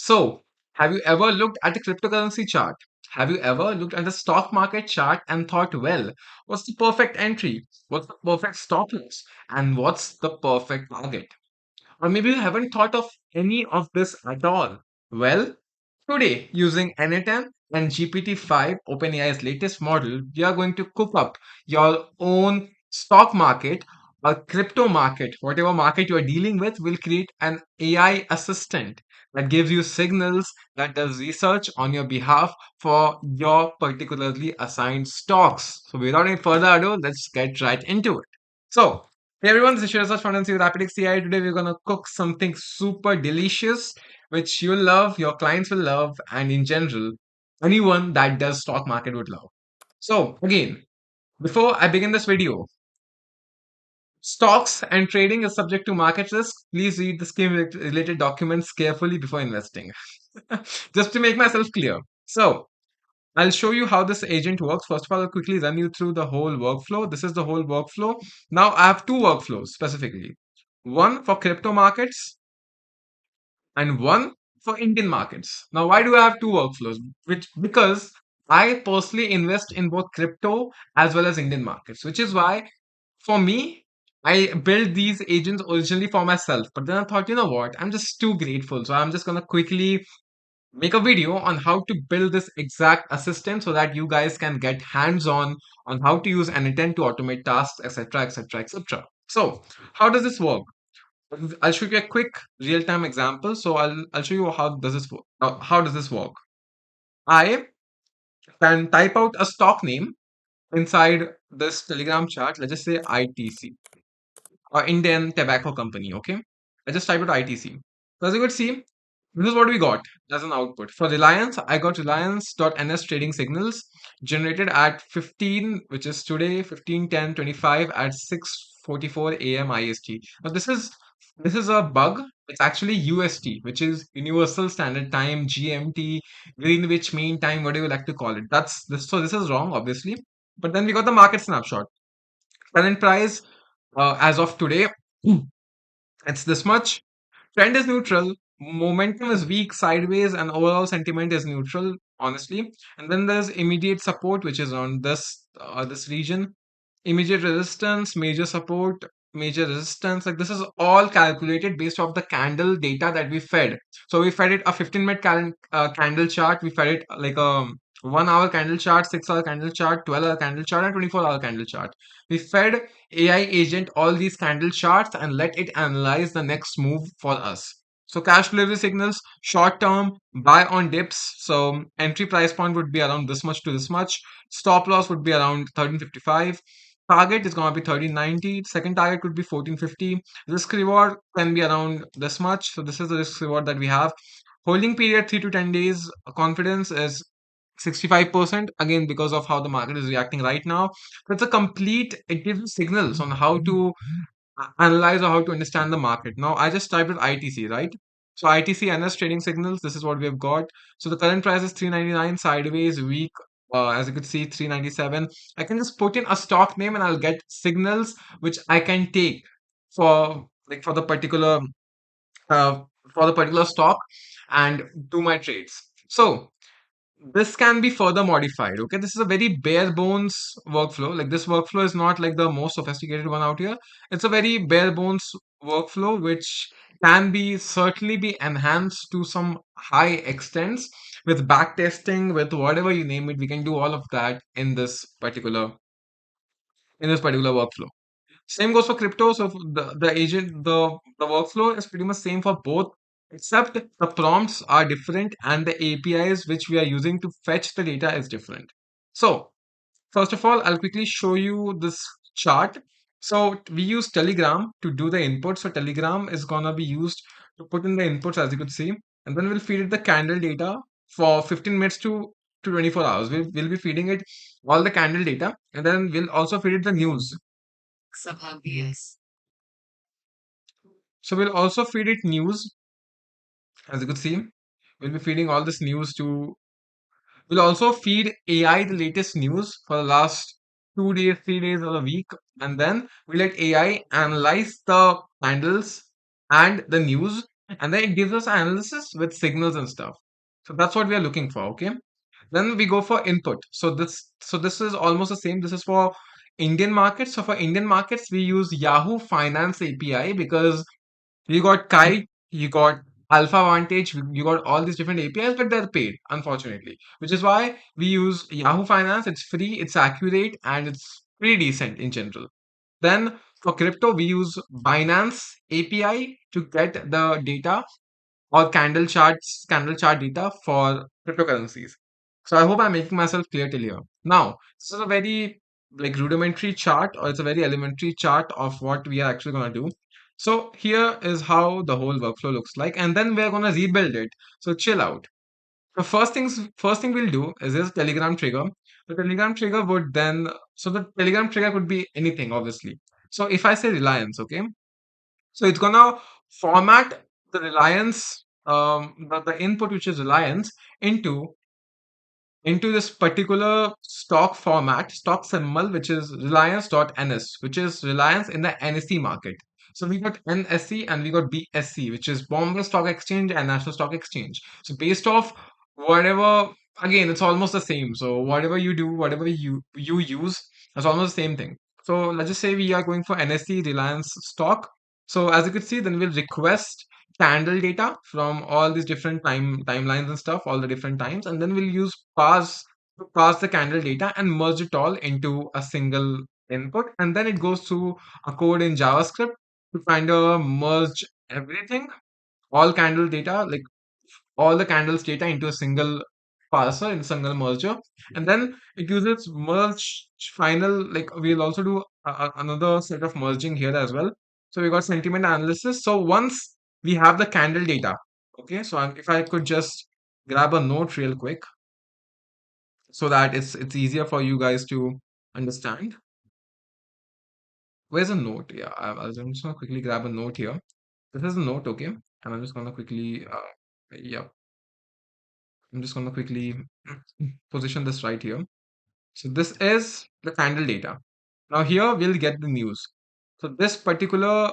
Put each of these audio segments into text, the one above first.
So, have you ever looked at a cryptocurrency chart? Have you ever looked at the stock market chart and thought, well, what's the perfect entry? What's the perfect stop loss? And what's the perfect target? Or maybe you haven't thought of any of this at all. Well, today, using NATM and GPT-5, OpenAI's latest model, we are going to cook up your own stock market or crypto market. Whatever market you are dealing with will create an AI assistant that gives you signals, that does research on your behalf for your particularly assigned stocks. So without any further ado, let's get right into it. So, hey everyone, this is Shirazad from with Rapid AI. Today we're gonna cook something super delicious which you'll love, your clients will love, and in general, anyone that does stock market would love. So, again, before I begin this video, stocks and trading is subject to market risk. Please read the scheme related documents carefully before investing. Just to make myself clear. So, I'll show you how this agent works. First of all, I'll quickly run you through the whole workflow. This is the whole workflow. Now, I have two workflows specifically, one for crypto markets and one for Indian markets. Now, why do I have two workflows? Which because I personally invest in both crypto as well as Indian markets, which is why for me, I built these agents originally for myself. But then I thought, you know what? I'm just too grateful. So I'm just gonna quickly make a video on how to build this exact assistant so that you guys can get hands-on on how to use N10 to automate tasks, etc., etc., etc. So, how does this work? I'll show you a quick real-time example. So I'll show you how does this work. How does this work? I can type out a stock name inside this Telegram chat. Let's just say ITC or Indian Tobacco Company. Okay, I just type out ITC. So as you could see, this is what we got as an output. For Reliance, I got Reliance.ns trading signals generated at 15, which is today, 15:10:25 at 6:44 a.m. IST. Now this is a bug. It's actually UST, which is Universal Standard Time, GMT, Greenwich Mean Time, whatever you like to call it. That's this. So this is wrong, obviously. But then we got the market snapshot. Current price as of today, it's this much. Trend is neutral, momentum is weak sideways, and overall sentiment is neutral, honestly. And then there's immediate support, which is on this region. Immediate resistance, major support, major resistance. Like this is all calculated based off the candle data that we fed. So we fed it a 15-minute candle chart. We fed it like a 1 hour candle chart, 6 hour candle chart, 12-hour candle chart, and 24-hour candle chart. We fed AI agent all these candle charts and let it analyze the next move for us. So cash delivery signals, short term, buy on dips. So entry price point would be around this much to this much. Stop loss would be around 1355. Target is going to be 1390. Second target could be 1450. Risk reward can be around this much. So this is the risk reward that we have. Holding period 3 to 10 days. Confidence is 65%, again because of how the market is reacting right now. So it's a complete, it gives you signals on how to analyze or how to understand the market. Now I just typed in ITC, right? So ITC NS trading signals, this is what we have got. So the current price is 399, sideways, weak, as you could see, 397. I can just put in a stock name and I'll get signals which I can take for like uh, for the particular stock and do my trades. So this can be further modified. Okay, this is a very bare bones workflow. Like this workflow is not like the most sophisticated one out here. It's a very bare bones workflow which can be certainly be enhanced to some high extents with back testing, with whatever you name it. We can do all of that in this particular workflow. Same goes for crypto. So the workflow is pretty much same for both, except the prompts are different and the APIs which we are using to fetch the data is different. So first of all, I'll quickly show you this chart. So we use Telegram to do the input. So Telegram is gonna be used to put in the inputs as you could see, and then we'll feed it the candle data for 15 minutes to 24 hours. We'll be feeding it all the candle data, and then we'll also feed it the news. So we'll also feed it news, as you could see. We'll be feeding all this news to. We'll also feed AI the latest news for the last 2 days, 3 days, or a week, and then we let AI analyze the candles and the news and then it gives us analysis with signals and stuff. So that's what we are looking for. Okay. Then we go for input. So this is almost the same. This is for Indian markets. So for Indian markets, we use Yahoo Finance API because you got Kite, you got Alpha Vantage, you got all these different APIs, but they're paid, unfortunately. Which is why we use Yahoo Finance. It's free, it's accurate, and it's pretty decent in general. Then for crypto, we use Binance API to get the data, or candle chart data for cryptocurrencies. So I hope I'm making myself clear till here. Now, this is a very like rudimentary chart, or it's a very elementary chart of what we are actually going to do. So here is how the whole workflow looks like, and then we're going to rebuild it. So chill out. The first thing we'll do is this Telegram trigger. The Telegram trigger would then, so the Telegram trigger could be anything, obviously. So if I say Reliance, okay, so it's gonna format the Reliance, the input which is Reliance into this particular stock format, stock symbol, which is reliance.ns, which is Reliance in the NSE market. So we got NSE and we got BSE, which is Bombay Stock Exchange and National Stock Exchange. So based off whatever, again, it's almost the same. So whatever you do, whatever you use, it's almost the same thing. So let's just say we are going for NSE Reliance stock. So as you could see, then we'll request candle data from all these different timelines and stuff, all the different times, and then we'll use parse the candle data and merge it all into a single input, and then it goes through a code in JavaScript to kind of merge everything, all candle data, like all the candles data into a single parser in single merger, and then it uses merge final. Like we'll also do another set of merging here as well. So we got sentiment analysis. So once we have the candle data, okay, so if I could just grab a note real quick so that it's easier for you guys to understand. Where's a note? Yeah, I'm just gonna quickly grab a note here. This is a note, okay, and I'm just gonna quickly yeah, I'm just gonna quickly position this right here. So this is the candle data. Now here we'll get the news. So this particular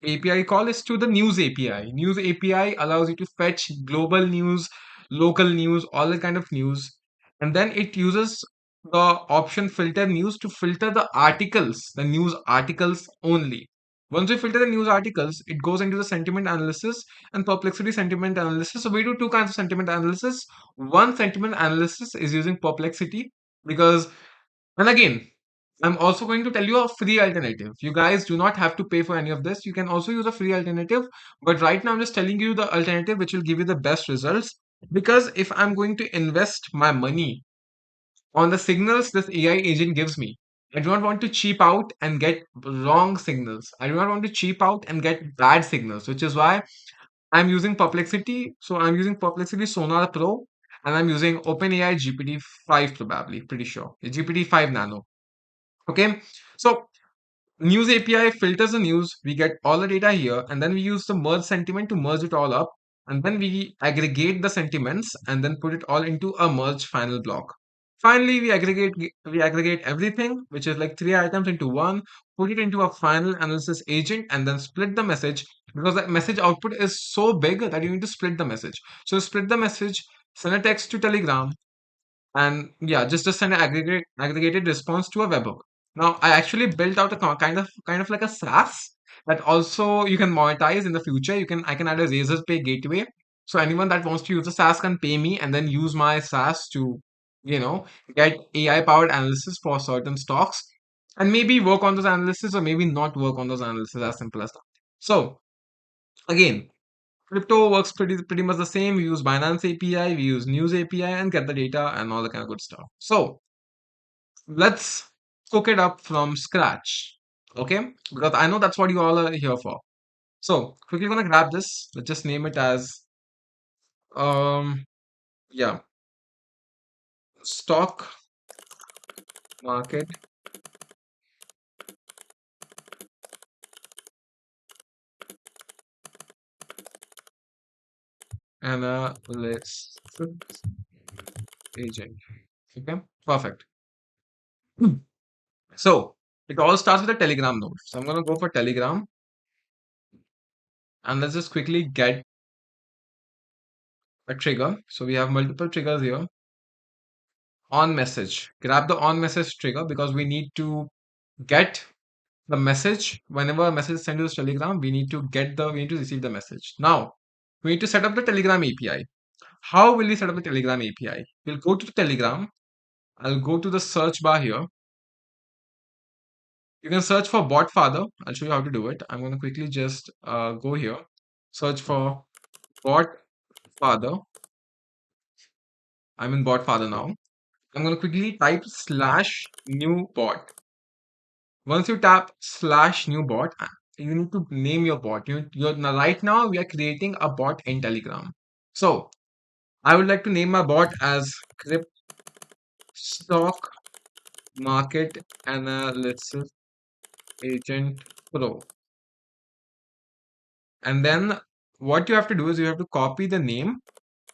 API call is to the News API. News API allows you to fetch global news, local news, all the kind of news. And then it uses the option filter news to filter the articles, the news articles only. Once we filter the news articles, it goes into the sentiment analysis and perplexity sentiment analysis. So we do two kinds of sentiment analysis. One sentiment analysis is using perplexity because, and again, I'm also going to tell you a free alternative. You guys do not have to pay for any of this. You can also use a free alternative. But right now, I'm just telling you the alternative which will give you the best results. Because if I'm going to invest my money on the signals this AI agent gives me, I do not want to cheap out and get wrong signals. I do not want to cheap out and get bad signals, which is why I'm using Perplexity. So I'm using Perplexity Sonar Pro and I'm using OpenAI GPT-5 probably, pretty sure. GPT-5 Nano. Okay. So News API filters the news. We get all the data here, and then we use the merge sentiment to merge it all up, and then we aggregate the sentiments and then put it all into a merge final block. Finally, we aggregate everything, which is like three items into one, put it into a final analysis agent, and then split the message because that message output is so big that you need to split the message. So split the message, send a text to Telegram, and yeah, just send an aggregated response to a webhook. Now I actually built out a kind of like a SaaS that also you can monetize in the future. I can add a razor pay gateway, so anyone that wants to use the SaaS can pay me and then use my SaaS to you know get AI powered analysis for certain stocks, and maybe work on those analysis or maybe not work on those analysis, as simple as that. So again, crypto works pretty much the same. We use Binance API, we use News API, and get the data and all the kind of good stuff. So let's cook it up from scratch, okay? Because I know that's what you all are here for. So quickly gonna grab this. Let's just name it as um yeah, stock market analysis agent. Okay, perfect. Hmm. So it all starts with a Telegram node. So I'm gonna go for Telegram And let's just quickly get a trigger. So we have multiple triggers here. On message. Grab the on message trigger because we need to get the message. Whenever a message is sent to this Telegram, we need to receive the message. Now, we need to set up the Telegram API. How will we set up the Telegram API? We'll go to the Telegram. I'll go to the search bar here. You can search for BotFather. I'll show you how to do it. I'm going to quickly just go here. Search for BotFather. I'm in BotFather now. I'm going to quickly type slash new bot. Once you tap slash new bot, you need to name your bot. Now, right now, we are creating a bot in Telegram. So I would like to name my bot as Crypt Stock Market Analysis Agent Pro. And then what you have to do is you have to copy the name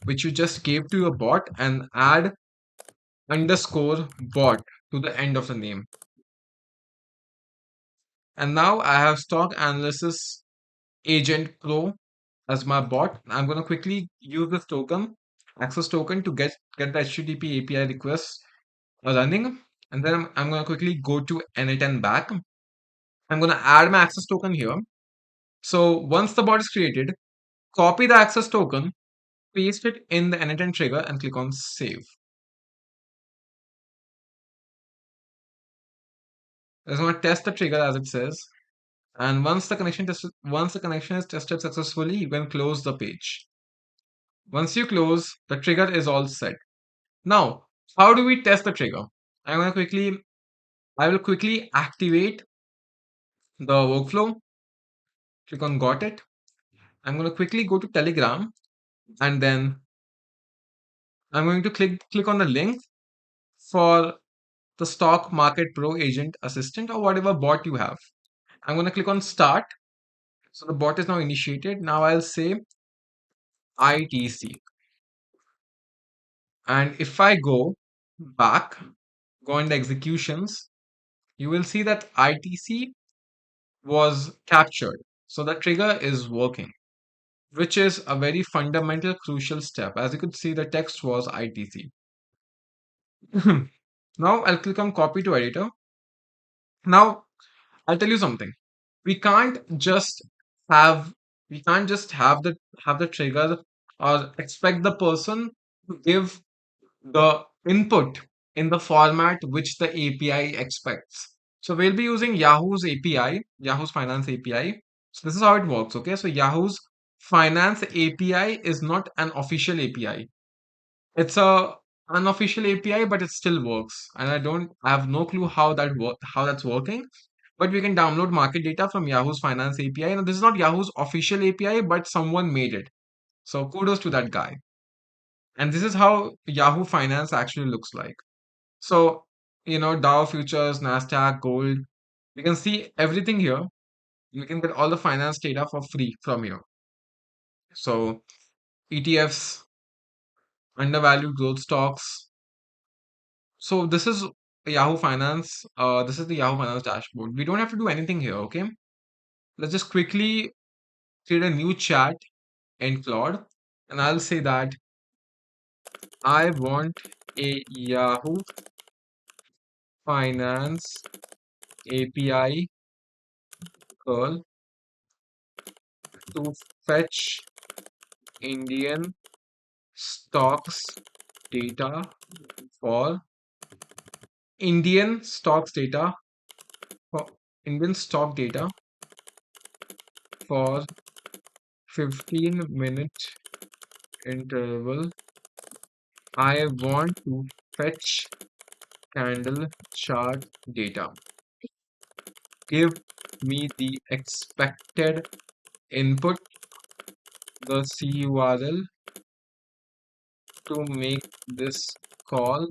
which you just gave to your bot and add underscore bot to the end of the name. And now I have Stock Analysis Agent Pro as my bot. I'm going to quickly use this token, access token, to get the HTTP API request running. And then I'm going to quickly go to init and back. I'm going to add my access token here. So once the bot is created, copy the access token, paste it in the init and trigger, and click on save. I'm going to test the trigger as it says. And once the connection is tested successfully, you can close the page. Once you close, the trigger is all set. Now, how do we test the trigger? I will quickly activate the workflow. Click on got it. I'm going to quickly go to Telegram, and then I'm going to click on the link for the Stock Market Pro Agent Assistant or whatever bot you have. I'm going to click on start. So the bot is now initiated. Now I'll say ITC. And if I go back, go into executions, you will see that ITC was captured. So the trigger is working, which is a very fundamental, crucial step. As you could see, the text was ITC. Now I'll click on copy to editor. Now I'll tell you something. We can't just have have the trigger or expect the person to give the input in the format which the API expects. So we'll be using Yahoo's API, Yahoo's Finance API. So this is how it works, okay? So Yahoo's Finance API is not an official API. It's a unofficial API, but it still works. And I have no clue how that's working. But we can download market data from Yahoo's Finance API. Now this is not Yahoo's official API, but someone made it. So kudos to that guy. And this is how Yahoo Finance actually looks like. So, Dow futures, Nasdaq, gold, we can see everything here. We can get all the finance data for free from here. So, ETFs, undervalued growth stocks. So, this is Yahoo Finance. This is the Yahoo Finance dashboard. We don't have to do anything here, okay? Let's just quickly create a new chat in Claude, and I'll say that I want a Yahoo Finance API curl to fetch Indian stocks data for Indian stocks data for Indian stock data for 15-minute interval. I want to fetch candle chart data. Give me the expected input, the CURL to make this call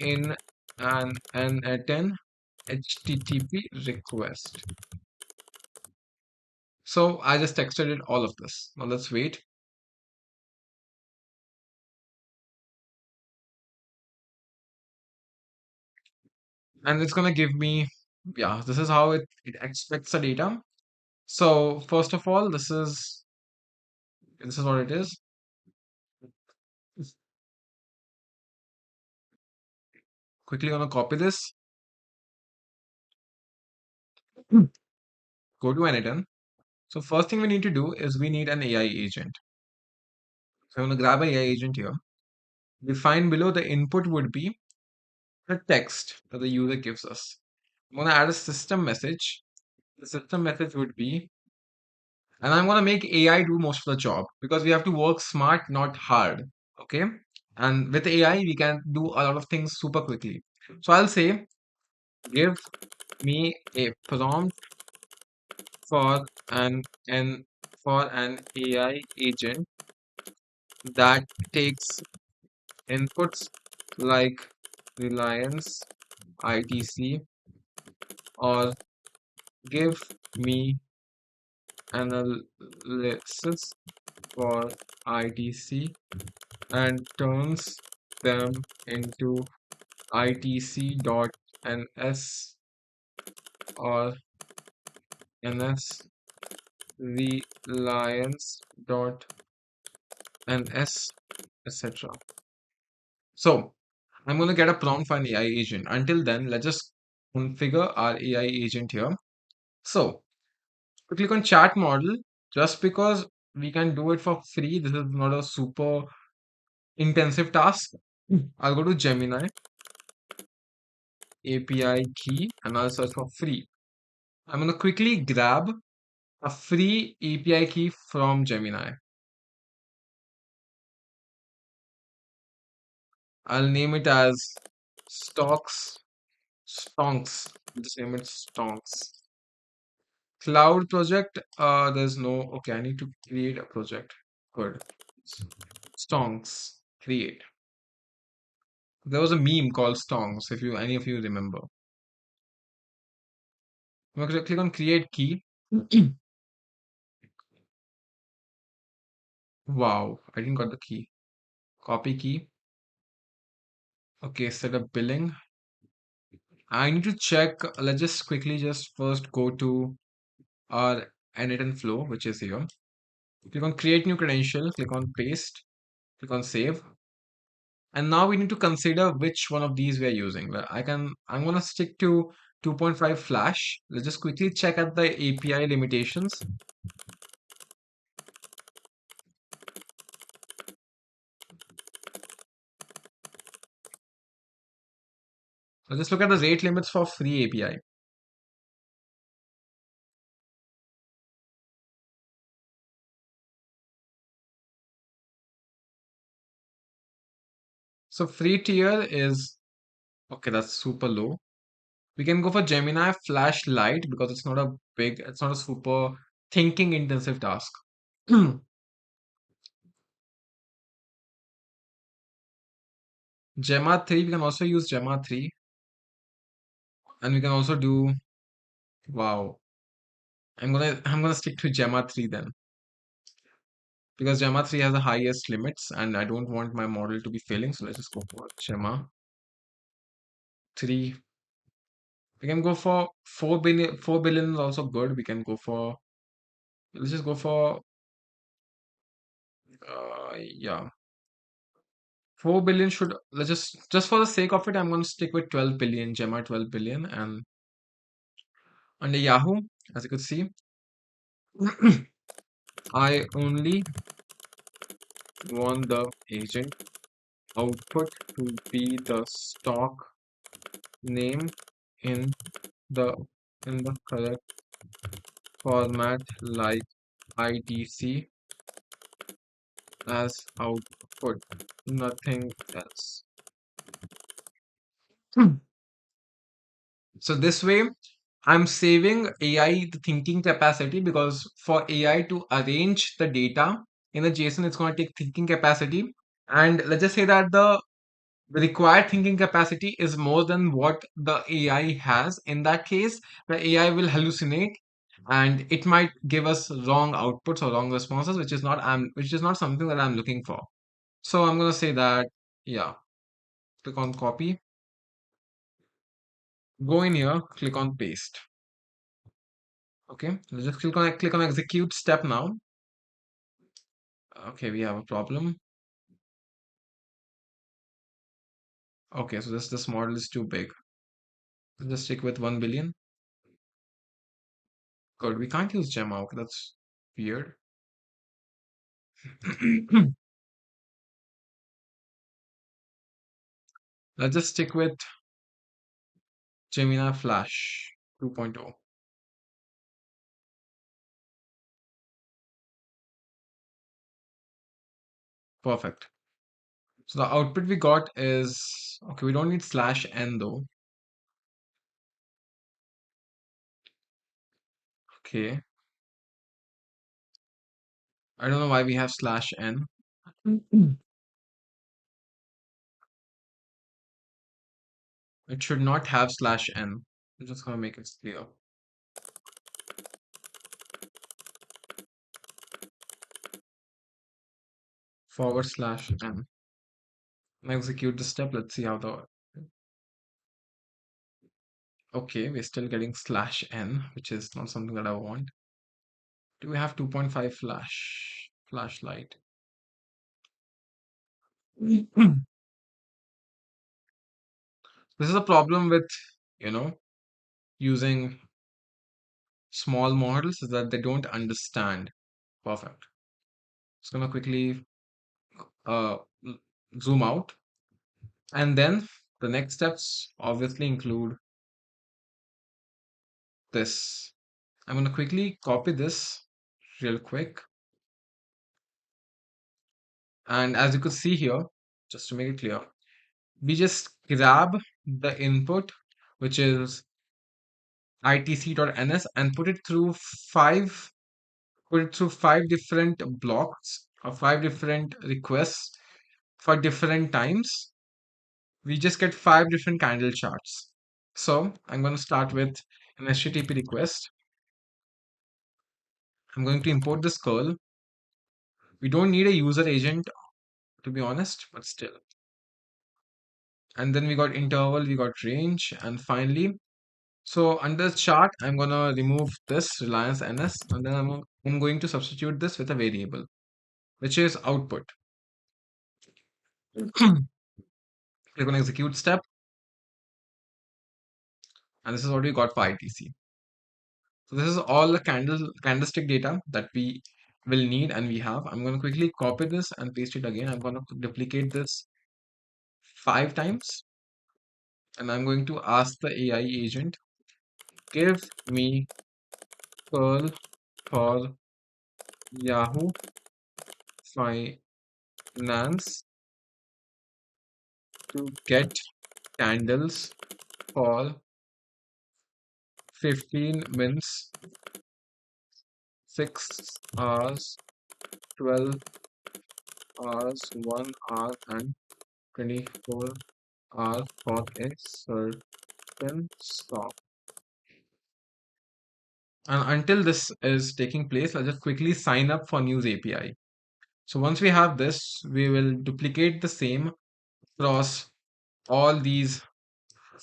in an HTTP request. So I just texted it all of this. Now let's wait. And it's gonna give me, yeah, this is how it expects the data. So first of all, this is what it is. Quickly gonna copy this, go to Anything. So first thing we need to do is we need an AI agent. So I'm gonna grab an AI agent here. Define below the input would be the text that the user gives us. I'm gonna add a system message. The system message would be, and I'm gonna make AI do most of the job because we have to work smart, not hard. Okay. And with AI, we can do a lot of things super quickly. So I'll say, give me a prompt for an for an AI agent that takes inputs like Reliance, ITC, or give me analysis for ITC and turns them into ITC.ns or ns reliance.ns, etc. So I'm going to get a prompt for an AI agent. Until then, let's just configure our AI agent here. So we click on chat model. Just because we can do it for free, this is not a super intensive task. I'll go to Gemini API key and I'll search for free. I'm going to quickly grab a free API key from Gemini. I'll name it as stocks, stonks. Just name it stonks. Cloud project, there's no, okay, I need to create a project. Good. Stonks, create. There was a meme called stonks, if you any of you remember. I'm going to click on create key. Wow, I didn't got the key. Copy key. Okay, set up billing. I need to check. Let's just quickly just first go to our edit and flow, which is here. Click on create new credential, click on paste, click on save. And now we need to consider which one of these we are using. I'm gonna stick to 2.5 flash. Let's just quickly check at the API limitations. So just look at the rate limits for free API. So free tier is okay, that's super low. We can go for Gemini Flash Lite because it's not a super thinking intensive task. Gemma 3, we can also use Gemma 3 and we can also do wow. I'm gonna stick to Gemma 3 then because Gemma 3 has the highest limits and I don't want my model to be failing. So let's just go for Gemma 3. We can go for 4 billion. 4 billion is also good. We can go for let's just go for yeah. 4 billion should let's just for the sake of it, I'm going to stick with 12 billion, Gemma 12 billion. And under Yahoo, as you could see, I only want the agent output to be the stock name in the correct format like ITC as output, nothing else. So this way, I'm saving AI the thinking capacity because for AI to arrange the data in a JSON, it's going to take thinking capacity. And let's just say that the required thinking capacity is more than what the AI has. In that case, the AI will hallucinate and it might give us wrong outputs or wrong responses, which is not something that I'm looking for. So I'm gonna say that, yeah, click on copy, go in here, click on paste. Okay, let's just click on execute step now. Okay, we have a problem. Okay, so this model is too big. Let's just stick with 1 billion. Good, we can't use Gemma. Okay, that's weird. Let's just stick with Gemini Flash 2.0. Perfect. So the output we got is okay. We don't need slash n though. Okay, I don't know why we have slash n. Mm. It should not have slash n. I'm just gonna make it clear. Forward slash n. Now execute the step. Let's see how the. Okay, we're still getting slash n, which is not something that I want. Do we have 2.5 flashlight? This is a problem with, you know, using small models is that they don't understand. Perfect. Just gonna quickly uh, l- zoom out. And then the next steps obviously include this. I'm gonna quickly copy this real quick. And as you could see here, just to make it clear, we just grab the input, which is itc.ns, and five put it through five different blocks or five different requests for different times. We just get five different candle charts. So I'm going to start with an HTTP request. I'm going to import this curl. We don't need a user agent to be honest, but still. And then we got interval, we got range, and finally, so under chart, I'm gonna remove this Reliance NS, and then I'm going to substitute this with a variable, which is output. Click on execute step, and this is what we got for ITC. So this is all the candlestick data that we will need and we have. I'm going to quickly copy this and paste it again. I'm going to duplicate this 5 times, and I'm going to ask the AI agent, give me curl for Yahoo Finance to get candles for 15 minutes, 6 hours, 12 hours, 1 hour, and 24 hours for a certain stock. And until this is taking place, I'll just quickly sign up for NewsAPI. So once we have this, we will duplicate the same across all these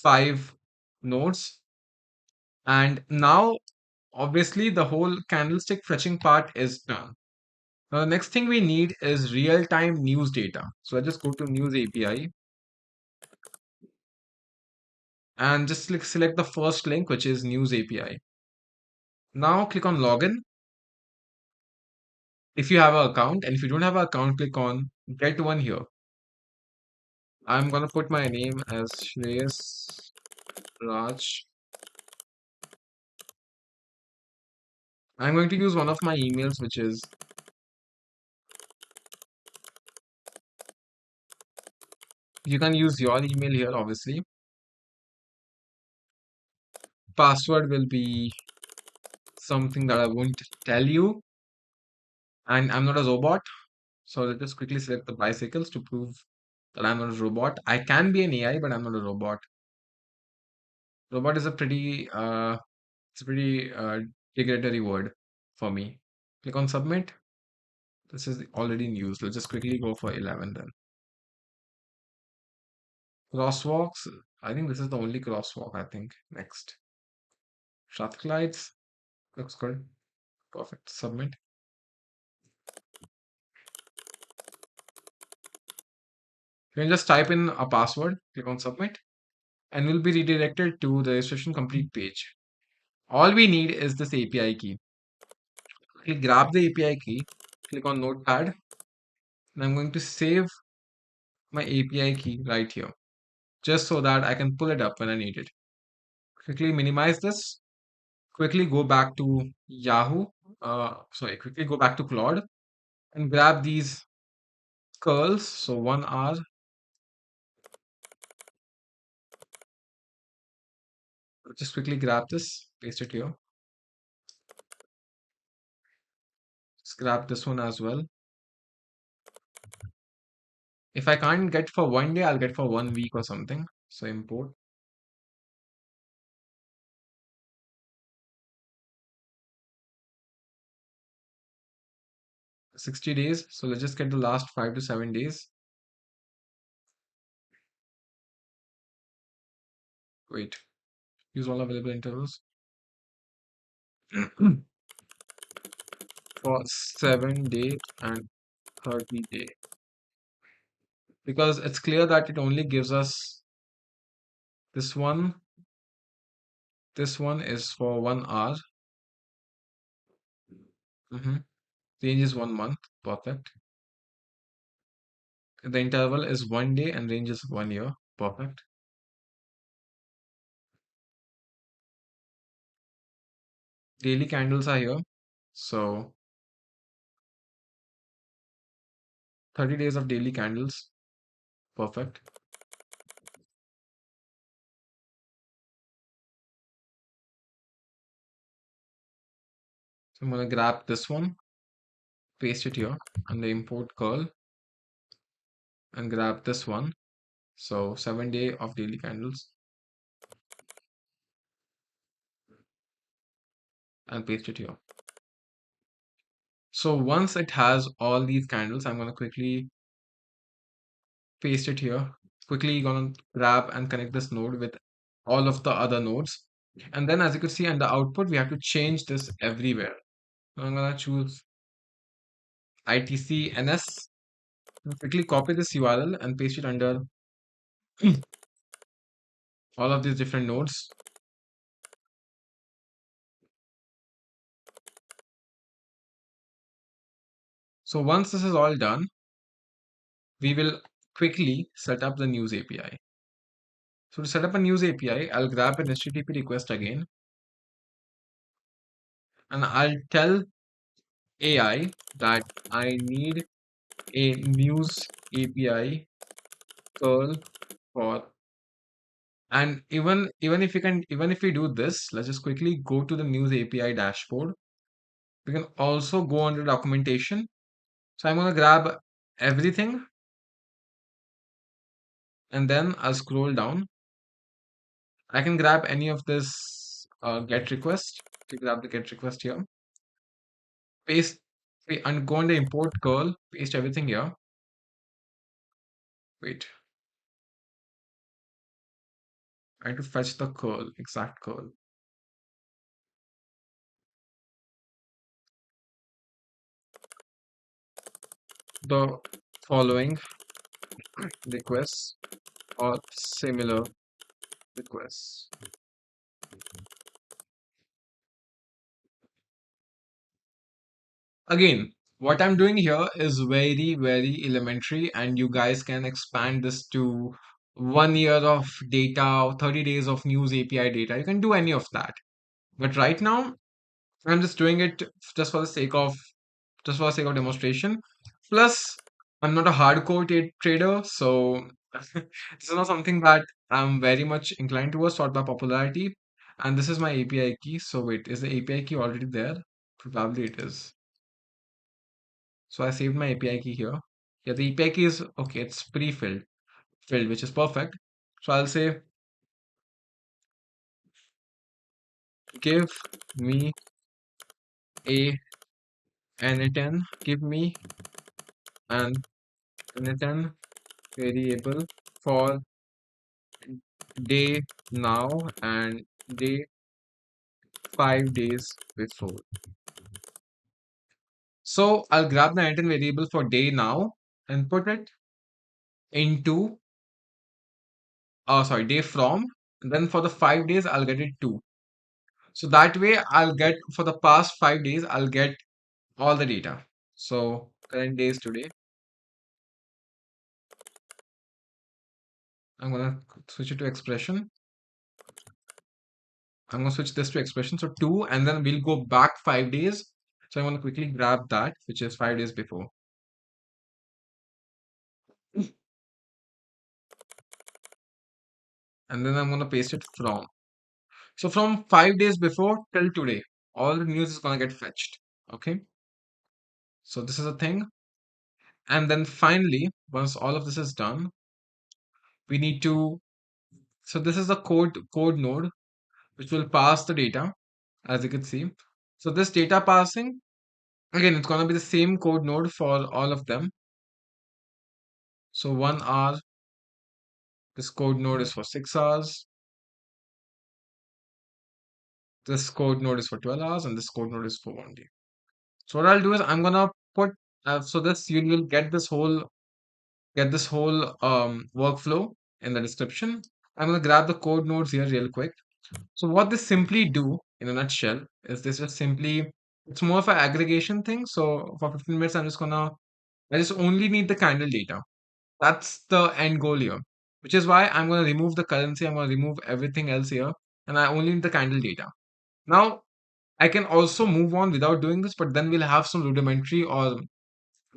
5 nodes. And now, obviously, the whole candlestick fetching part is done. Now, the next thing we need is real-time news data. So I just go to News API and just select the first link, which is News API. Now click on Login if you have an account, and if you don't have an account, click on Get One here. I'm gonna put my name as Shreyas Raj. I'm going to use one of my emails, which is you can use your email here, obviously. Password will be something that I won't tell you, and I'm not a robot. So let's just quickly select the bicycles to prove that I'm not a robot. I can be an AI, but I'm not a robot. Robot is a pretty derogatory word for me. Click on submit. This is already in use. Let's just quickly go for 11 then. Crosswalks. I think this is the only crosswalk, I think. Next. Traffic lights. Looks good. Perfect. Submit. You can just type in a password, click on submit, and we'll be redirected to the registration complete page. All we need is this API key. Click grab the API key, click on notepad, and I'm going to save my API key right here, just so that I can pull it up when I need it. Quickly minimize this, quickly go back to Yahoo, quickly go back to Claude and grab these curls. So 1 hour, just quickly grab this, paste it here. Just grab this one as well. If I can't get for 1 day, I'll get for 1 week or something. So import. $60 days. So let's just get the last 5 to 7 days. Wait, use all available intervals for 7 day and 30 day. Because it's clear that it only gives us this one. This one is for 1 hour. Range is 1 month. Perfect. The interval is 1 day and range is 1 year. Perfect. Daily candles are here. So 30 days of daily candles. Perfect. So I'm going to grab this one, paste it here, and the import curl, and grab this one. So 7 day of daily candles, and paste it here. So once it has all these candles, I'm going to quickly paste it here. Quickly gonna grab and connect this node with all of the other nodes. And then as you can see on the output, we have to change this everywhere. So I'm gonna choose ITC NS. Quickly copy this URL and paste it under all of these different nodes. So once this is all done, we will quickly set up the news API. So to set up a news API, I'll grab an HTTP request again, and I'll tell AI that I need a news API curl for, and even if we do this, let's just quickly go to the news API dashboard. We can also go under documentation. So I'm gonna grab everything and then I'll scroll down. I can grab any of this get request. To grab the get request here, paste and go under import curl, paste everything here. Wait, I have to fetch the curl, exact curl. The following requests or similar requests. Again, what I'm doing here is very, very elementary, and you guys can expand this to 1 year of data or 30 days of news API data. You can do any of that. But right now, I'm just doing it just for the sake of demonstration. Plus, I'm not a hardcore trader, so this is not something that I'm very much inclined towards, sort by popularity. And this is my API key. So wait, is the API key already there? Probably it is. So I saved my API key here. Yeah, the API key is okay, it's filled, which is perfect. So I'll say give me a n10, give me an n10 variable for day now and day 5 days before. So I'll grab the entity variable for day now and put it into, sorry, day from. And then for the 5 days, I'll get it two. So that way I'll get for the past 5 days, I'll get all the data. So current days today, I'm gonna switch it to expression. I'm gonna switch this to expression. So two, and then we'll go back 5 days. So I want to quickly grab that, which is 5 days before. And then I'm gonna paste it from. So from 5 days before till today, all the news is gonna get fetched. Okay. So this is a thing. And then finally, once all of this is done, we need to, so this is the code node, which will pass the data, as you can see. So this data passing, again, it's gonna be the same code node for all of them. So 1 hour, this code node is for 6 hours. This code node is for 12 hours, and this code node is for 1 day. So what I'll do is I'm gonna put, so this you will get this whole workflow in the description. I'm gonna grab the code nodes here real quick. So what this simply do in a nutshell is this just simply, it's more of an aggregation thing. So for 15 minutes, I just only need the candle data. That's the end goal here, which is why I'm gonna remove the currency. I'm gonna remove everything else here, and I only need the candle data. Now I can also move on without doing this, but then we'll have some rudimentary or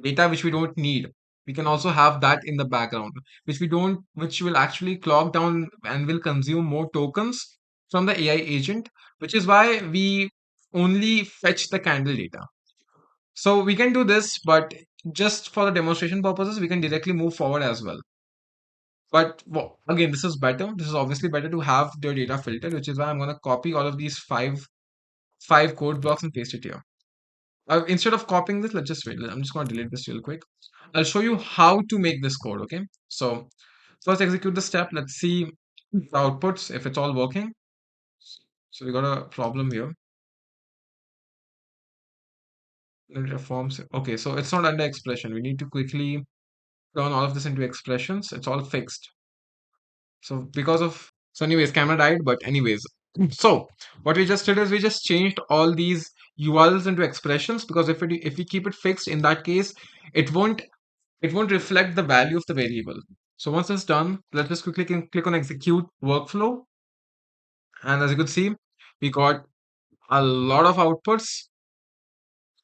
data which we don't need. We can also have that in the background, which will actually clog down and will consume more tokens from the AI agent, which is why we only fetch the candle data. So we can do this, but just for the demonstration purposes, we can directly move forward as well. But well, again, this is better. This is obviously better to have the data filtered, which is why I'm going to copy all of these five code blocks and paste it here. Instead of copying this, let's just wait. I'm just going to delete this real quick. I'll show you how to make this code, okay? So first execute the step. Let's see the outputs, if it's all working. So we got a problem here. Forms. Okay, so it's not under expression. We need to quickly turn all of this into expressions. It's all fixed. So so anyways, camera died, but anyways. So what we just did is we just changed all these URLs into expressions, because if we keep it fixed, in that case, it won't reflect the value of the variable. So once it's done, let's just quickly click on execute workflow. And as you could see, we got a lot of outputs.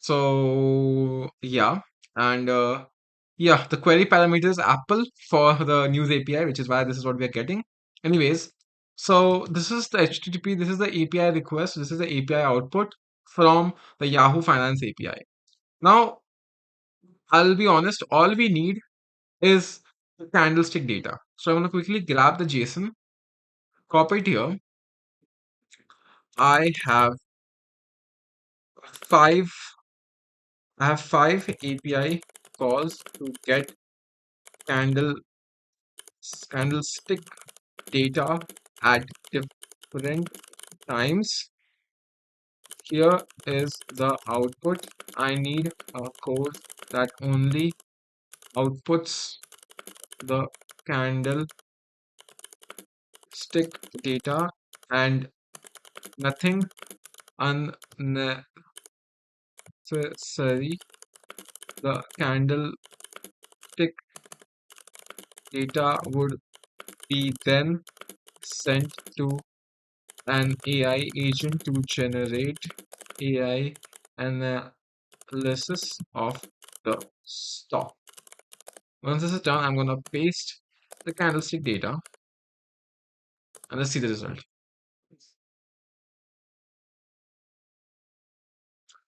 So yeah, and yeah, the query parameter is Apple for the news API, which is why this is what we are getting. Anyways, so this is the HTTP, this is the API request, this is the API output from the Yahoo Finance API. Now, I'll be honest, all we need is the candlestick data. So I'm going to quickly grab the JSON, copy it here. I have five I have five API calls to get candle candlestick data at different times. Here is the output. I need a code that only outputs the candlestick data and nothing unnecessary. The candlestick data would be then sent to an AI agent to generate AI analysis of the stock. Once this is done, I'm going to paste the candlestick data and let's see the result.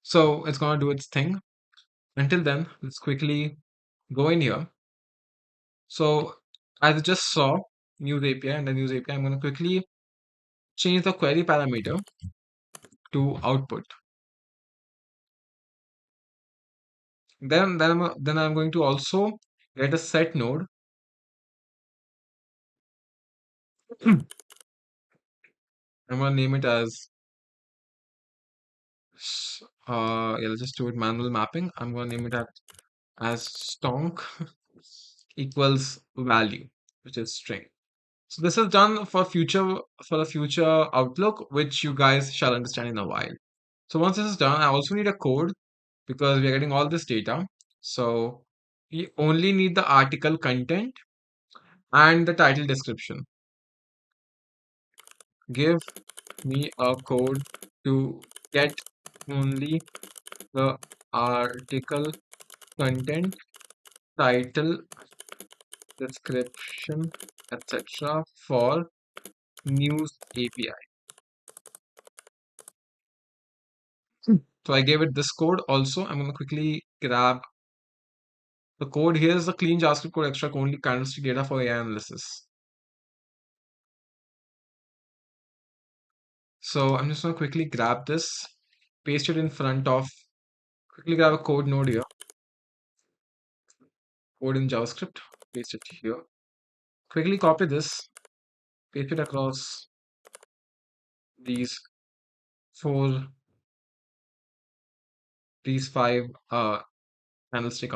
So it's going to do its thing. Until then, let's quickly go in here. So as I just saw news API and the news API, I'm going to quickly change the query parameter to output. Then I'm going to also get a set node. I'm going to name it as Yeah, let's just do it manual mapping. I'm going to name it as stonk equals value, which is string. So this is done for the future outlook, which you guys shall understand in a while. So once this is done, I also need a code because we are getting all this data. So we only need the article content and the title description. Give me a code to get only the article content, title, description, etc. for News API. So I gave it this code also. I'm going to quickly grab the code. Here's the clean JavaScript code extract only candlestick data for AI analysis. So I'm just going to quickly grab this, paste it in front of, quickly grab a code node here, code in JavaScript, paste it here. Quickly copy this, paste it across these four, these five candlestick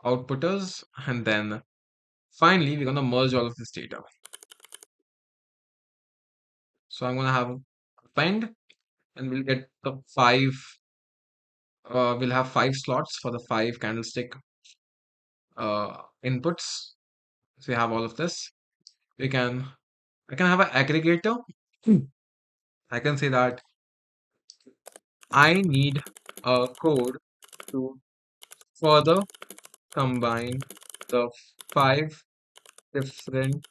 outputters, and then finally we're going to merge all of this data. So I'm going to have append, and we'll get the we'll have 5 slots for the 5 candlestick inputs. So we have all of this. We can I can have an aggregator. I can say that I need a code to further combine the 5 different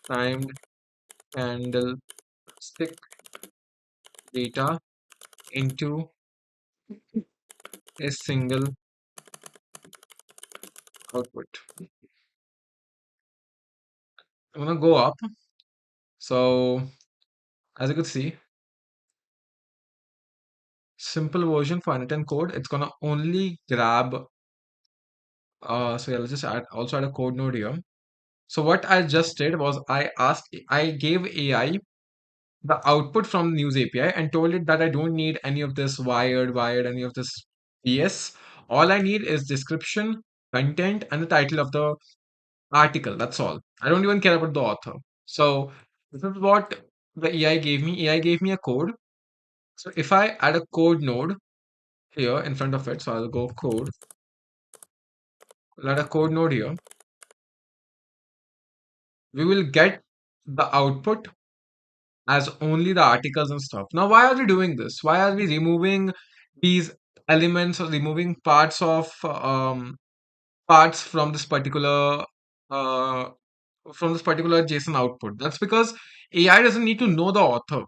timed candlestick data into a single output. I'm gonna go up. So as you could see, simple version for unwritten code. It's gonna only grab. So yeah, let's just add a code node here. So what I just did was I gave AI the output from the News API and told it that I don't need any of this wired, any of this BS. All I need is description, content, and the title of the article. That's all. I don't even care about the author. So this is what the AI gave me. AI gave me a code. So if I add a code node here in front of it, so I'll go code, I'll add a code node here. We will get the output as only the articles and stuff. Now, why are we doing this? Why are we removing these elements or removing parts uh, from this particular JSON output? That's because AI doesn't need to know the author.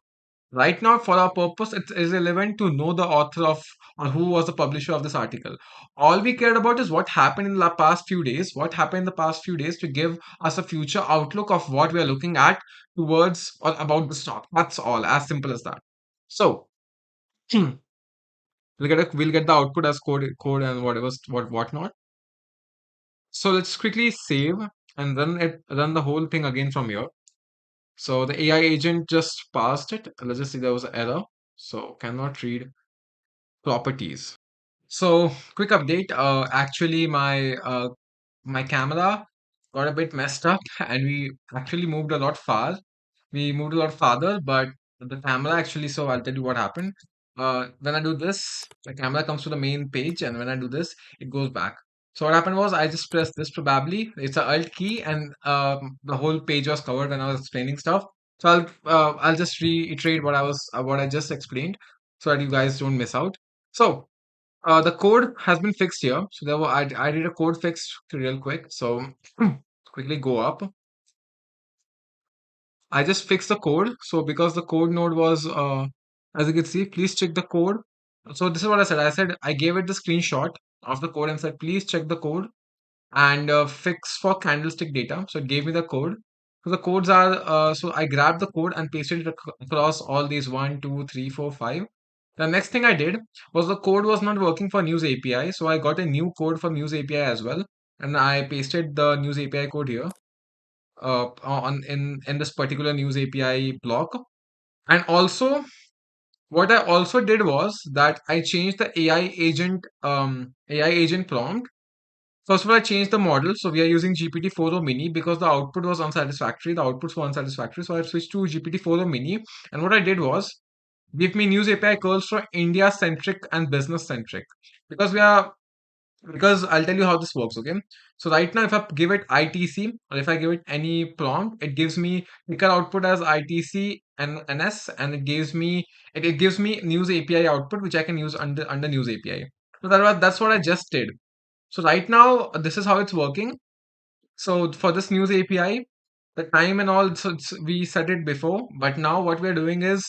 Right now, for our purpose, it's irrelevant to know the author of or who was the publisher of this article. All we cared about is what happened in the past few days, what happened in the past few days to give us a future outlook of what we are looking at towards or about the stock. That's all, as simple as that. So we'll get the output as code and whatnot. So let's quickly save and run the whole thing again from here. So the AI agent just passed it. Let's just see there was an error. So cannot read properties. So quick update. Actually, my camera got a bit messed up, and we actually moved a lot far. We moved a lot farther, but the camera actually. So I'll tell you what happened. When I do this, the camera comes to the main page, and when I do this, it goes back. So what happened was I just pressed this. Probably it's a Alt key, and the whole page was covered when I was explaining stuff. So I'll just reiterate what I just explained, so that you guys don't miss out. So the code has been fixed here. So I did a code fix real quick. So quickly go up. I just fixed the code. So because the code node was, as you can see, please check the code. So this is what I said. I said I gave it the screenshot of the code and said, please check the code and fix for candlestick data. So it gave me the code. So the codes are, so I grabbed the code and pasted it across all these 1, 2, 3, 4, 5. The next thing I did was the code was not working for News API. So I got a new code for News API as well. And I pasted the News API code here in this particular News API block. And also What I also did was that I changed the AI agent prompt. First of all, I changed the model. So we are using GPT-4 or mini because the output was unsatisfactory. The outputs were unsatisfactory. So I switched to GPT-4 or mini. And what I did was give me news API curls for India centric and business centric. Because we are because I'll tell you how this works, okay? So right now, if I give it ITC or if I give it any prompt, it gives me ticker output as ITC and NS, and it gives me news API output, which I can use under news API. So that's what I just did. So right now, this is how it's working. So for this news API, the time and all, we said it before, but now what we're doing is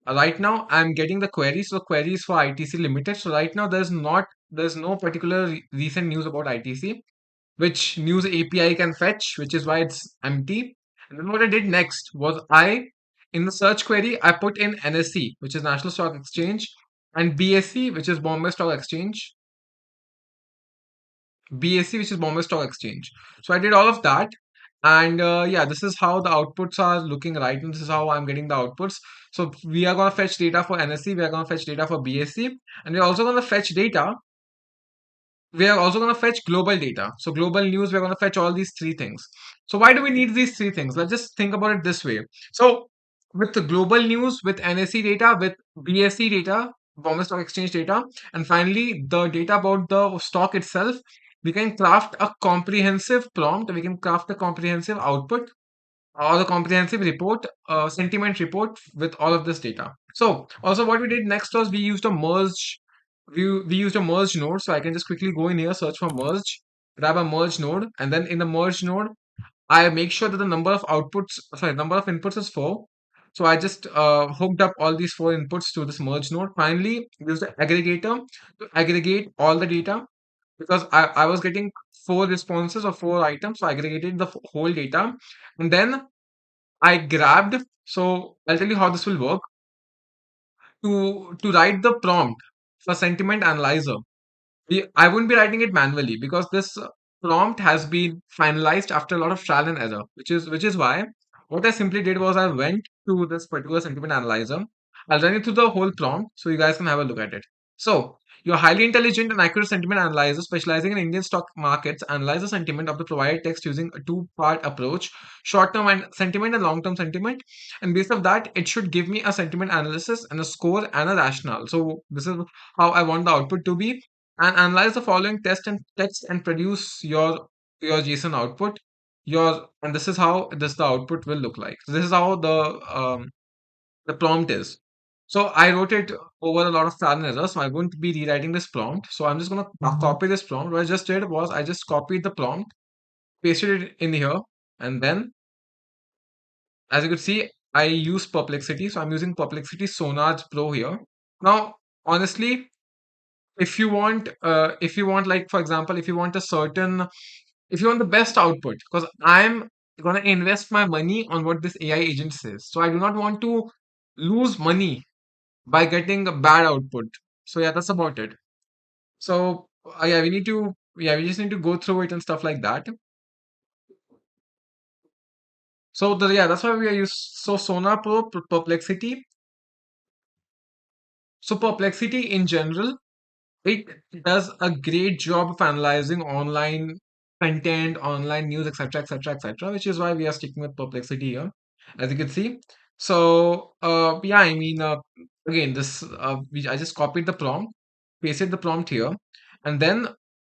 right now I'm getting the queries. So queries for ITC limited. So right now there's no particular recent news about ITC, which news API can fetch, which is why it's empty. And then what I did next was in the search query, I put in NSE, which is National Stock Exchange, and BSE, which is Bombay Stock Exchange, BSE, which is Bombay Stock Exchange. So I did all of that. And yeah, this is how the outputs are looking right. And this is how I'm getting the outputs. So we are going to fetch data for NSE. We are going to fetch data for BSE. And we're also going to fetch data. We are also going to fetch global data. So global news, we're going to fetch all these three things. So why do we need these three things? Let's just think about it this way. So with the global news, with NSE data, with BSE data, Bombay Stock Exchange data, and finally the data about the stock itself, we can craft a comprehensive prompt. We can craft a comprehensive output or the comprehensive report, sentiment report with all of this data. So also what we did next was we used a merge node. So I can just quickly go in here, search for merge, grab a merge node, and then in the merge node, I make sure that the number of inputs is 4. So I just hooked up all these 4 inputs to this merge node. Finally, use the aggregator to aggregate all the data because I was getting 4 responses or 4 items. So I aggregated the whole data. And then I grabbed, so I'll tell you how this will work. To write the prompt for sentiment analyzer, I wouldn't be writing it manually because this prompt has been finalized after a lot of trial and error, which is why what I simply did was I went to this particular sentiment analyzer. I'll run you through the whole prompt so you guys can have a look at it. So, your highly intelligent and accurate sentiment analyzer specializing in Indian stock markets analyze the sentiment of the provided text using a two-part approach, short-term and sentiment and long-term sentiment. And based on that, it should give me a sentiment analysis and a score and a rationale. So this is how I want the output to be, and analyze the following text and produce your JSON output. And this is how the output will look like. So this is how the prompt is. So I wrote it over a lot of trial and error, so I won't be rewriting this prompt. So I'm just gonna copy this prompt. What I just did was I just copied the prompt, pasted it in here, and then as you could see, I use Perplexity. So I'm using Perplexity Sonar Pro here. Now, honestly, if you want like for example if you want the best output, because I'm gonna invest my money on what this AI agent says, so I do not want to lose money by getting a bad output. So yeah, that's about it. So yeah, we just need to go through it and stuff like that. So that's why we are use so Sonar Pro, Perplexity. So Perplexity in general, it does a great job of analyzing online content, online news, etc., etc., etc., which is why we are sticking with Perplexity here, as you can see. So, yeah, I mean, again, I just copied the prompt, pasted the prompt here, and then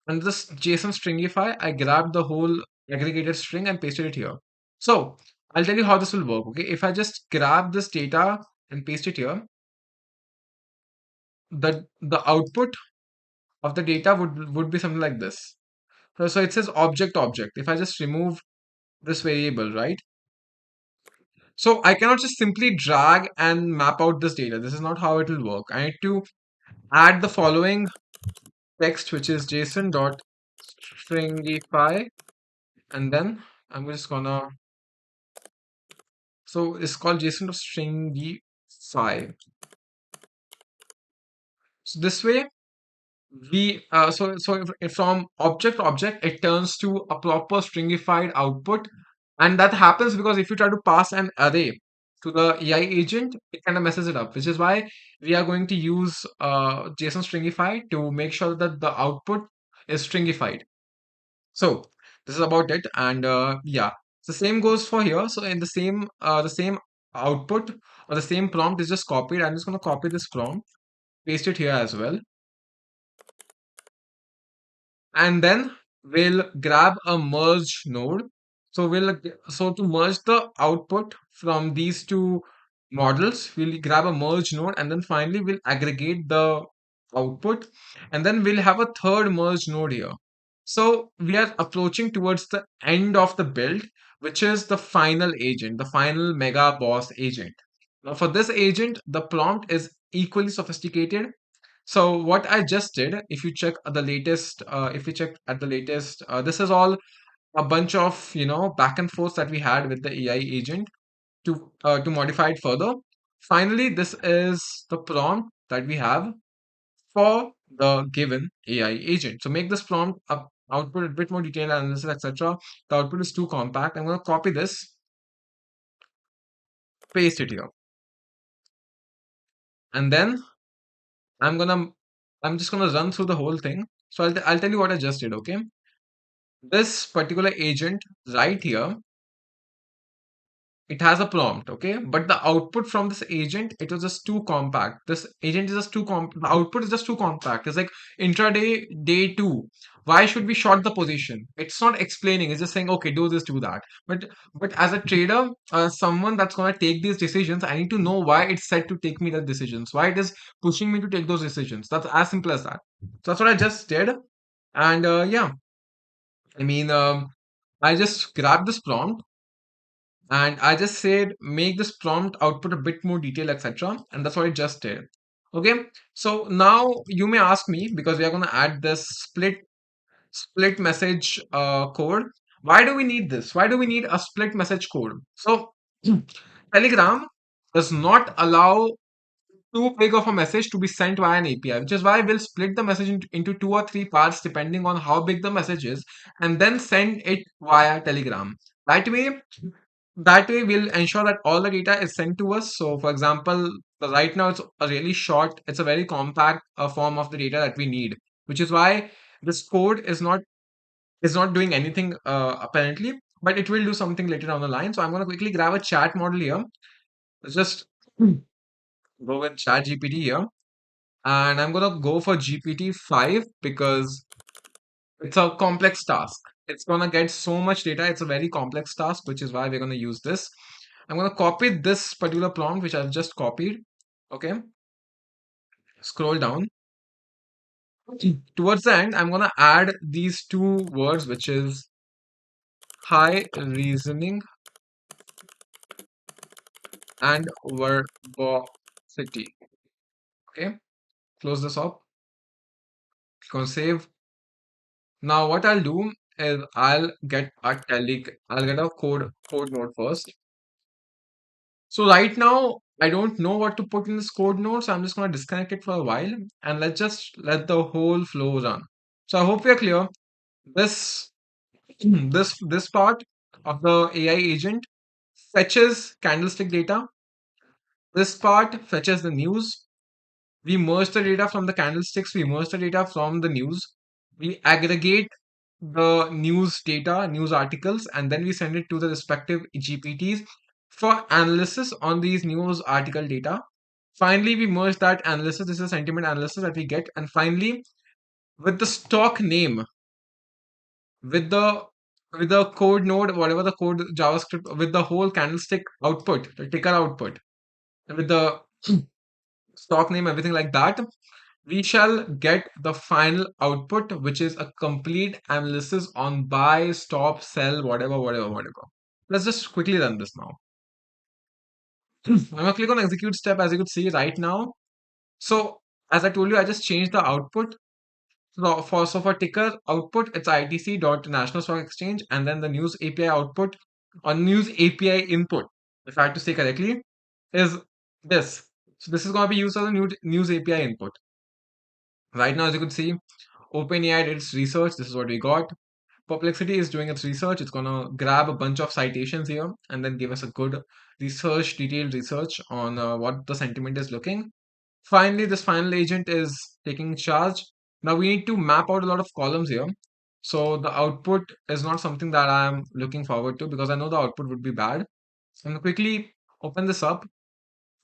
under this JSON.stringify, I grabbed the whole aggregated string and pasted it here. So, I'll tell you how this will work. Okay, if I just grab this data and paste it here, the output of the data would be something like this. So it says object. If I just remove this variable, right? So I cannot just simply drag and map out this data. This is not how it will work. I need to add the following text, which is JSON.stringify, and then I'm just gonna. So it's called JSON.stringify. So this way if from object to object it turns to a proper stringified output, and that happens because if you try to pass an array to the AI agent, it kind of messes it up, which is why we are going to use JSON.stringify to make sure that the output is stringified. So this is about it, and yeah, the same goes for here. So in the same output or the same prompt is just copied. I'm just going to copy this prompt, paste it here as well, and then we'll grab a merge node. So so to merge the output from these two models, we'll grab a merge node, and then finally we'll aggregate the output, and then we'll have a third merge node here. So we are approaching towards the end of the build, which is the final agent, the final mega boss agent. Now for this agent, the prompt is equally sophisticated. So what I just did, if you check the latest, if you check at the latest, this is all a bunch of back and forth that we had with the AI agent to modify it further. Finally, this is the prompt that we have for the given AI agent. So make this prompt output a bit more detailed analysis, etc. The output is too compact. I'm going to copy this, paste it here, and then I'm gonna I'm just gonna run through the whole thing. So I'll tell you what I just did. Okay, this particular agent right here, it has a prompt, okay, but the output from this agent, it was just too compact. This agent is just too the output is just too compact. It's like intraday day two. Why should we short the position? It's not explaining, it's just saying, okay, do this, do that. But as a trader, someone that's going to take these decisions, I need to know why it's set to take me the decisions, why it is pushing me to take those decisions. That's as simple as that. So that's what I just did. And yeah, I mean, I just grabbed this prompt and I just said make this prompt output a bit more detail, etc. And that's what I just did. Okay, so now you may ask me, because we are going to add this split message code. Why do we need this? Why do we need a split message code? So Telegram does not allow too big of a message to be sent via an API, which is why we'll split the message into two or three parts depending on how big the message is, and then send it via Telegram. That way, we'll ensure that all the data is sent to us. So for example, right now it's a really short, it's a very compact form of the data that we need, which is why this code is not doing anything apparently, but it will do something later down the line. So I'm going to quickly grab a chat model here. Let's just go with chat GPT here, and I'm going to go for GPT-5 because it's a complex task. It's going to get so much data. It's a very complex task, which is why we're going to use this. I'm going to copy this particular prompt, which I've just copied. Okay. Scroll down. Towards the end, I'm going to add these two words, which is high reasoning and verbosity. Okay. Close this up. Click on save. Now what I'll do is I'll get a code node first. So right now, I don't know what to put in this code node, so I'm just going to disconnect it for a while and let's just let the whole flow run. So I hope we are clear. This this part of the AI agent fetches candlestick data. This part fetches the news. We merge the data from the candlesticks. We merge the data from the news. We aggregate the news data, news articles, and then we send it to the respective GPTs for analysis on these news article data. Finally, we merge that analysis. This is a sentiment analysis that we get. And finally, with the stock name, with the code node, whatever the code JavaScript, with the whole candlestick output, the ticker output, with the stock name, everything like that, we shall get the final output, which is a complete analysis on buy, stop, sell, whatever, whatever, whatever. Let's just quickly run this now. I'm gonna click on execute step, as you could see right now. So as I told you, I just changed the output. So for ticker output, it's ITC dot National Stock Exchange, and then the news API output or news API input, if I had to say correctly, is this. So this is going to be used as a news API input. Right now, as you could see, OpenAI did its research. This is what we got. Perplexity is doing its research. It's gonna grab a bunch of citations here and then give us a good research, detailed research on what the sentiment is looking. Finally, this final agent is taking charge. Now we need to map out a lot of columns here. So the output is not something that I'm looking forward to because I know the output would be bad. So I'm gonna quickly open this up,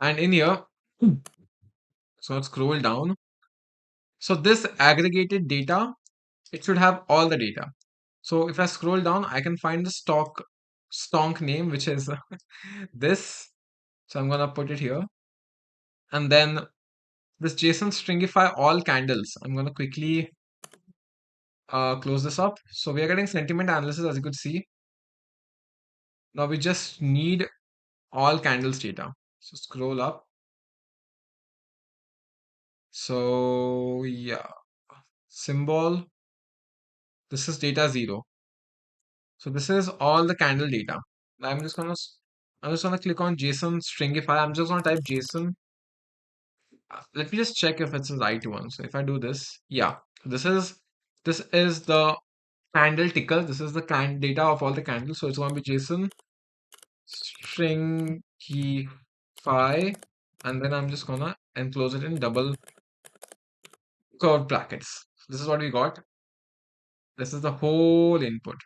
and in here, so let's scroll down. So this aggregated data, it should have all the data. So if I scroll down, I can find the stonk name, which is this. So I'm gonna put it here. And then this JSON.stringify all candles. I'm gonna quickly close this up. So we are getting sentiment analysis, as you could see. Now we just need all candles data. So scroll up. So yeah, symbol. This is data 0. So this is all the candle data. Now I'm just gonna click on JSON stringify. I'm just gonna type JSON. Let me just check if it's the right one. So if I do this, yeah, this is this is the candle ticker. This is the data of all the candles. So it's gonna be JSON stringify, and then I'm just gonna enclose it in double curved brackets. This is what we got. This is the whole input.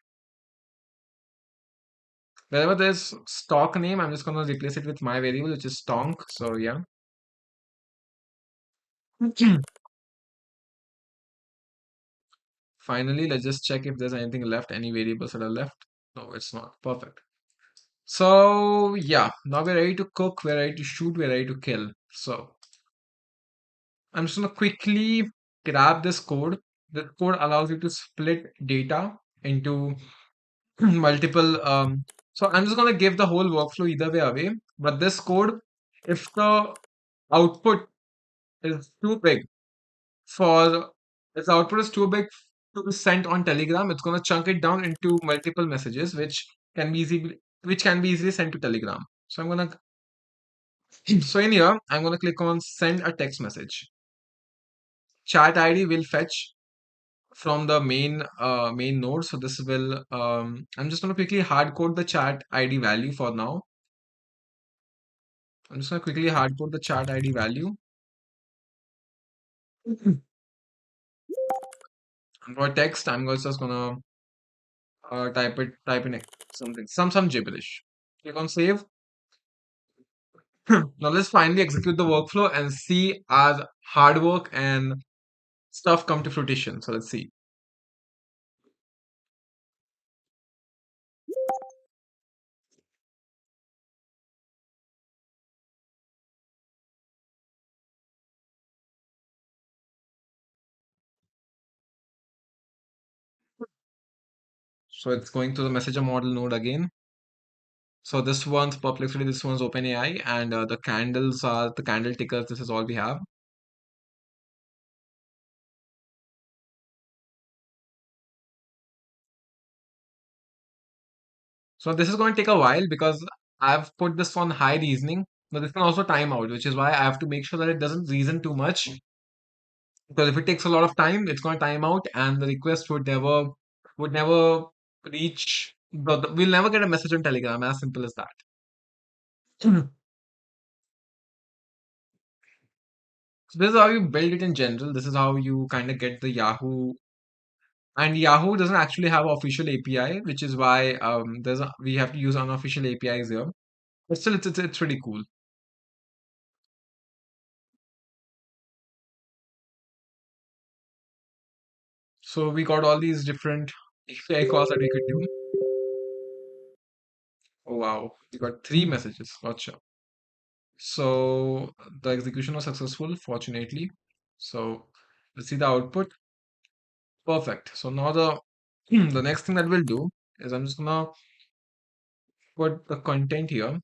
Wherever there's stock name, I'm just gonna replace it with my variable, which is stonk. So yeah. Finally, let's just check if there's anything left, any variables that are left. No, it's not. Perfect. So yeah, now we're ready to cook, we're ready to shoot, we're ready to kill. So I'm just gonna quickly grab this code. The code allows you to split data into multiple. So I'm just gonna give the whole workflow either way away. But this code, if the output is too big for if the output is too big to be sent on Telegram, it's gonna chunk it down into multiple messages, which can be easily sent to Telegram. So I'm gonna so in here, I'm gonna click on send a text message. Chat ID will fetch from the main node. So this will I'm just gonna quickly hard code the chat ID value for now. I'm just gonna quickly hard code the chat ID value. And for text, just gonna type in something, some gibberish. Click on save. Now let's finally execute the workflow and see our hard work and stuff come to fruition. So let's see. So it's going to the messenger model node again. So this one's Perplexity, this one's OpenAI, and the candles are the candle tickers. This is all we have. So this is going to take a while because I've put this on high reasoning, but this can also time out, which is why I have to make sure that it doesn't reason too much. Because if it takes a lot of time, it's going to time out, and the request would never reach. We'll never get a message on Telegram. As simple as that. So this is how you build it in general. This is how you kind of get the Yahoo. And Yahoo doesn't actually have official API, which is why we have to use unofficial APIs here. But still, it's pretty cool. So we got all these different API calls that we could do. Oh wow, we got three messages. Gotcha. So the execution was successful, fortunately. So let's see the output. Perfect. So now the the next thing that we'll do is I'm just gonna put the content here.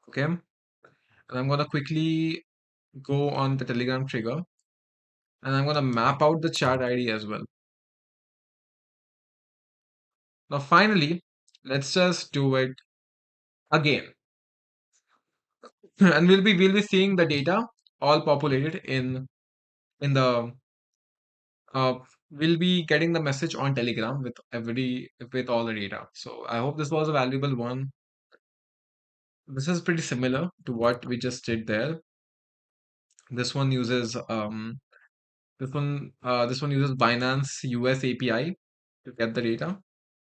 Okay. And I'm gonna quickly go on the Telegram trigger and I'm gonna map out the chat ID as well. Now finally, let's just do it again. And we'll be seeing the data all populated in the will be getting the message on Telegram with all the data. So I hope this was a valuable one. This is pretty similar to what we just did there. This one uses this one uses Binance US API to get the data.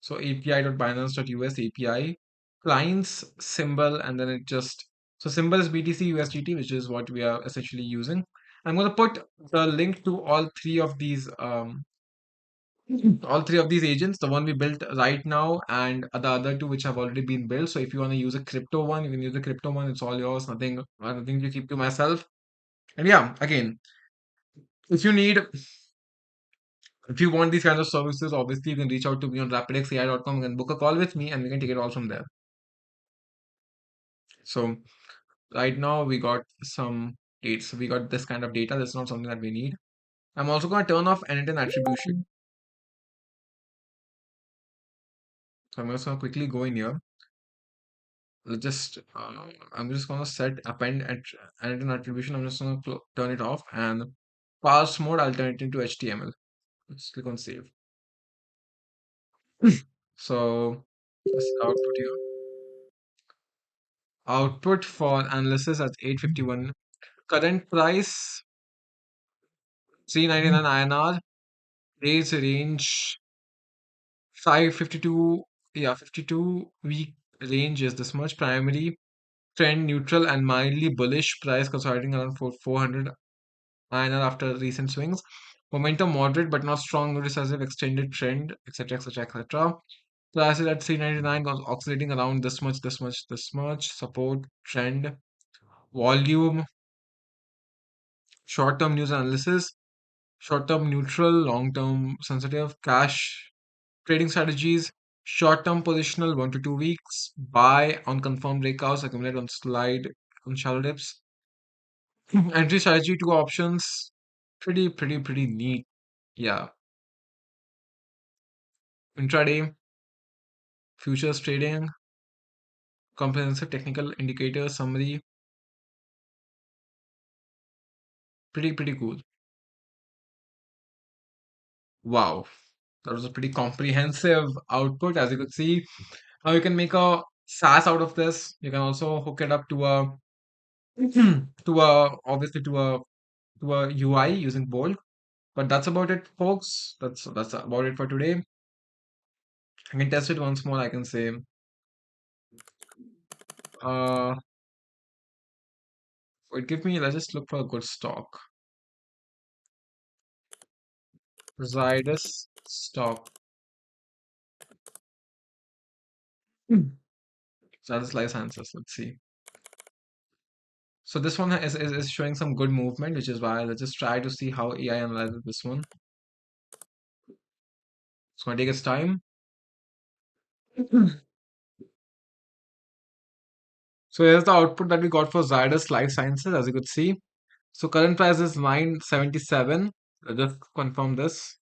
So api.binance.us API clients symbol, and then it just, so symbol is BTC USDT, which is what we are essentially using. I'm going to put the link to all three of these agents, the one we built right now and the other two which have already been built. So if you want to use a crypto one, you can use the crypto one. It's all yours. Nothing to keep to myself. And yeah, again, if you need, if you want these kinds of services, obviously you can reach out to me on rapidxai.com. You can book a call with me and we can take it all from there. So right now we got some dates. So we got this kind of data. That's not something that we need. I'm also going to turn off end-to-end attribution. So I'm just going to quickly go in here. I'm just going to set end-to-end attribution. I'm just going to turn it off, and parse mode, I'll turn it into HTML. Let's click on save. So let's see the output here. Output for analysis at 851. Current price 399 INR. Days range 552. Yeah, 52-week range is this much. Primary trend neutral and mildly bullish, price consolidating around 400 INR after recent swings. Momentum moderate but not strong, no decisive extended trend, etc. etc. etc. Price is at 399, oscillating around this much, this much, this much. Support trend, volume, short term news analysis, short term neutral, long term sensitive, cash trading strategies, short term positional 1 to 2 weeks, buy on confirmed breakouts, accumulate on slide on shallow dips. Entry strategy, two options. Pretty neat. Yeah. Intraday, futures trading, comprehensive technical indicator summary. Pretty cool. Wow. That was a pretty comprehensive output. As you could see, now you can make a SaaS out of this. You can also hook it up to a to a obviously to a UI using Bolt. But that's about it, folks. That's about it for today. I can test it once more. I can say, uh, give me. Let's just look for a good stock. Zydus stock. Zydus Life Sciences. Let's see. So this one is showing some good movement, which is why let's just try to see how AI analyzes this one. It's going to take its time. So here's the output that we got for Zydus Life Sciences, as you could see. So current price is 977. Let's just confirm this.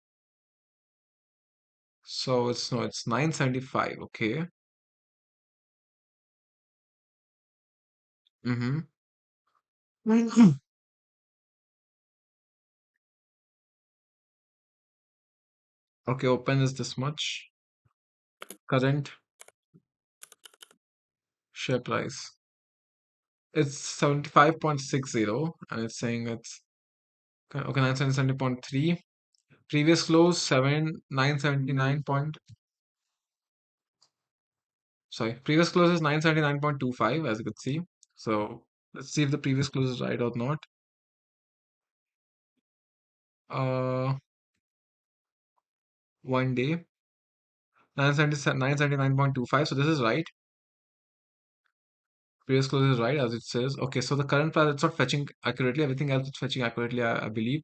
So it's no, it's 975. Okay. Mm-hmm. Okay, open is this much. Current share price. It's 75.60, and it's saying it's okay, 970.3. Previous close 979 point, sorry, previous close is 979.25, as you could see. So let's see if the previous close is right or not. Uh 1 day 979.25. So this is right. Previous close is right, as it says. Okay, so the current price, it's not fetching accurately. Everything else is fetching accurately, I believe.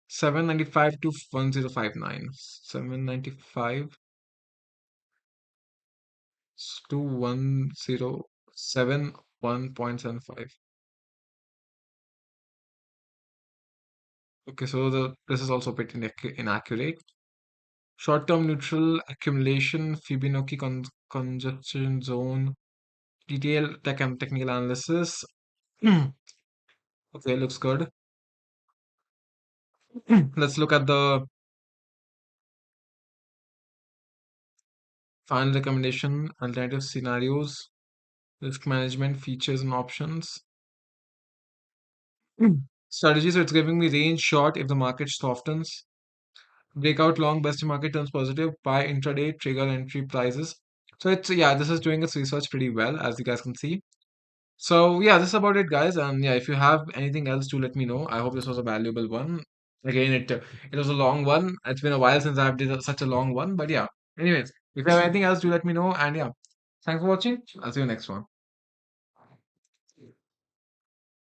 795 to 1059. 795 to 1071.75. Okay, so the this is also a bit inaccurate. Short-term neutral accumulation, Fibonacci conjunction zone, detailed technical analysis. Okay, looks good. Let's look at the final recommendation, alternative scenarios, risk management, features and options. Strategy, so it's giving me range short if the market softens, breakout long, best if market turns positive, buy intraday, trigger entry prices. So it's, yeah, this is doing its research pretty well, as you guys can see. So yeah, this is about it, guys. And yeah, if you have anything else, do let me know. I hope this was a valuable one. Again, it was a long one. It's been a while since I've did such a long one, but yeah. Anyways, if you have anything else, do let me know. And yeah, thanks for watching. I'll see you next one.